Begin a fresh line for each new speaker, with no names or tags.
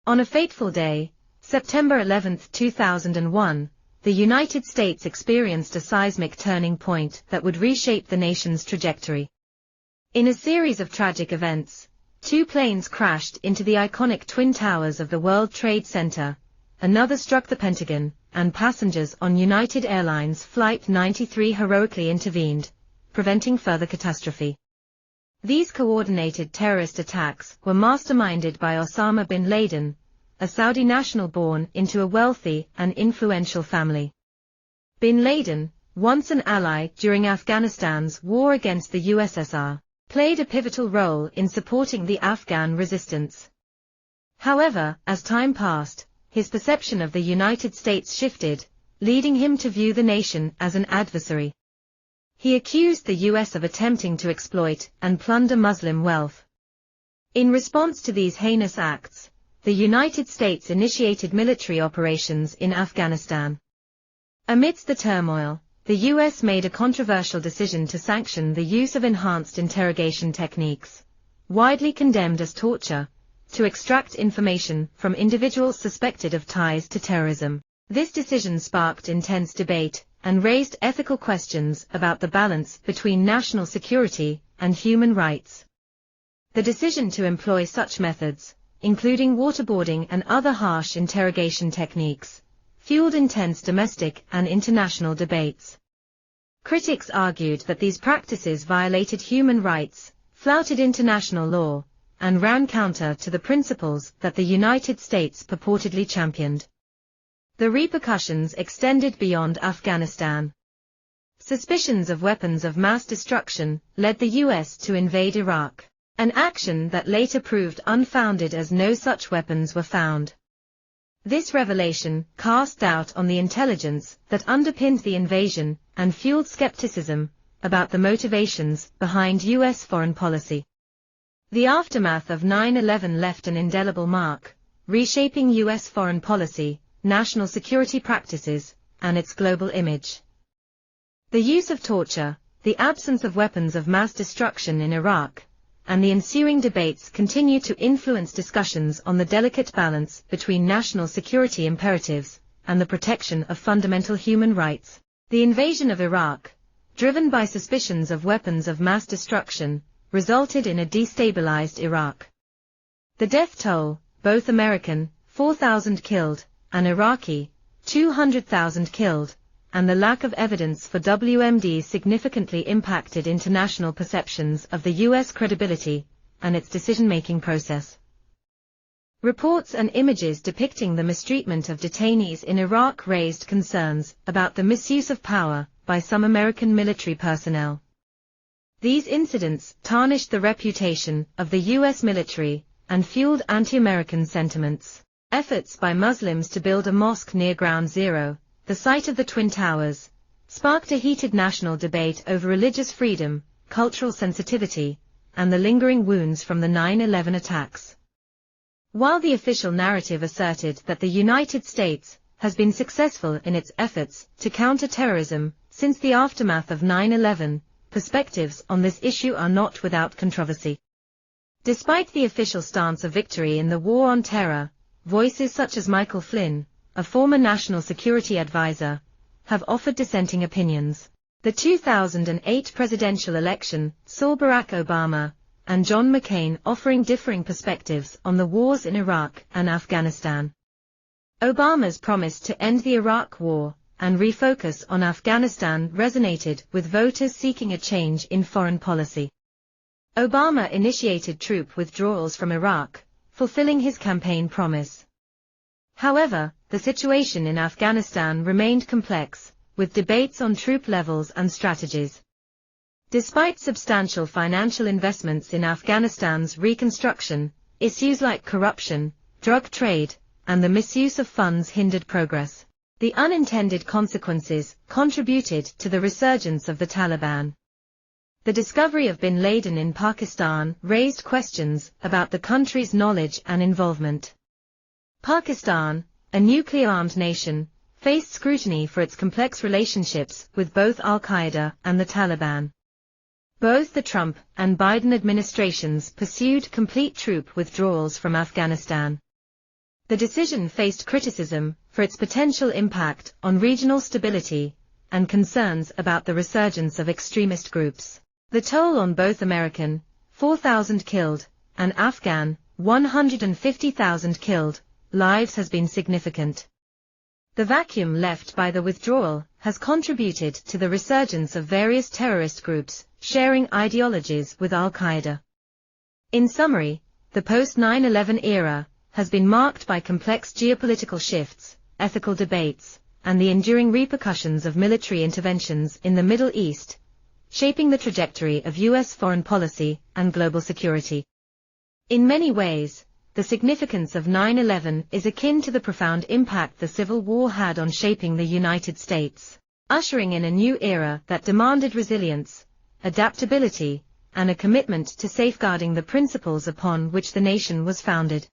On a fateful day, September 11, 2001, the United States experienced a seismic turning point that would reshape the nation's trajectory. In a series of tragic events, two planes crashed into the iconic Twin Towers of the World Trade Center, another struck the Pentagon, and passengers on United Airlines Flight 93 heroically intervened, preventing further catastrophe. These coordinated terrorist attacks were masterminded by Osama bin Laden, a Saudi national born into a wealthy and influential family. Bin Laden, once an ally during Afghanistan's war against the USSR, played a pivotal role in supporting the Afghan resistance. However, as time passed, his perception of the United States shifted, leading him to view the nation as an adversary. He accused the US of attempting to exploit and plunder Muslim wealth. In response to these heinous acts, the United States initiated military operations in Afghanistan. Amidst the turmoil, the US made a controversial decision to sanction the use of enhanced interrogation techniques, widely condemned as torture, to extract information from individuals suspected of ties to terrorism. This decision sparked intense debate and raised ethical questions about the balance between national security and human rights. The decision to employ such methods, including waterboarding and other harsh interrogation techniques, fueled intense domestic and international debates. Critics argued that these practices violated human rights, flouted international law, and ran counter to the principles that the United States purportedly championed. The repercussions extended beyond Afghanistan. Suspicions of weapons of mass destruction led the US to invade Iraq, an action that later proved unfounded as no such weapons were found. This revelation cast doubt on the intelligence that underpinned the invasion and fueled skepticism about the motivations behind US foreign policy. The aftermath of 9/11 left an indelible mark, reshaping US foreign policy, national security practices, and its global image. The use of torture, the absence of weapons of mass destruction in Iraq, and the ensuing debates continue to influence discussions on the delicate balance between national security imperatives and the protection of fundamental human rights. The invasion of Iraq, driven by suspicions of weapons of mass destruction, resulted in a destabilized Iraq. The death toll, both American, 4,000 killed, and Iraqi, 200,000 killed, and the lack of evidence for WMD significantly impacted international perceptions of the US credibility and its decision-making process. Reports and images depicting the mistreatment of detainees in Iraq raised concerns about the misuse of power by some American military personnel. These incidents tarnished the reputation of the US military and fueled anti-American sentiments. Efforts by Muslims to build a mosque near Ground Zero, the site of the Twin Towers, sparked a heated national debate over religious freedom, cultural sensitivity, and the lingering wounds from the 9/11 attacks. While the official narrative asserted that the United States has been successful in its efforts to counter terrorism since the aftermath of 9/11, perspectives on this issue are not without controversy. Despite the official stance of victory in the war on terror, voices such as Michael Flynn, a former national security advisor, have offered dissenting opinions. The 2008 presidential election saw Barack Obama and John McCain offering differing perspectives on the wars in Iraq and Afghanistan. Obama's promise to end the Iraq War and refocus on Afghanistan resonated with voters seeking a change in foreign policy. Obama initiated troop withdrawals from Iraq, fulfilling his campaign promise. However, the situation in Afghanistan remained complex, with debates on troop levels and strategies. Despite substantial financial investments in Afghanistan's reconstruction, issues like corruption, drug trade, and the misuse of funds hindered progress. The unintended consequences contributed to the resurgence of the Taliban. The discovery of bin Laden in Pakistan raised questions about the country's knowledge and involvement. Pakistan, a nuclear-armed nation, faced scrutiny for its complex relationships with both Al-Qaeda and the Taliban. Both the Trump and Biden administrations pursued complete troop withdrawals from Afghanistan. The decision faced criticism for its potential impact on regional stability and concerns about the resurgence of extremist groups. The toll on both American, 4,000 killed, and Afghan, 150,000 killed, lives has been significant. The vacuum left by the withdrawal has contributed to the resurgence of various terrorist groups sharing ideologies with Al-Qaeda. In summary, the post-9/11 era has been marked by complex geopolitical shifts, ethical debates, and the enduring repercussions of military interventions in the Middle East, shaping the trajectory of U.S. foreign policy and global security. In many ways, the significance of 9/11 is akin to the profound impact the Civil War had on shaping the United States, ushering in a new era that demanded resilience, adaptability, and a commitment to safeguarding the principles upon which the nation was founded.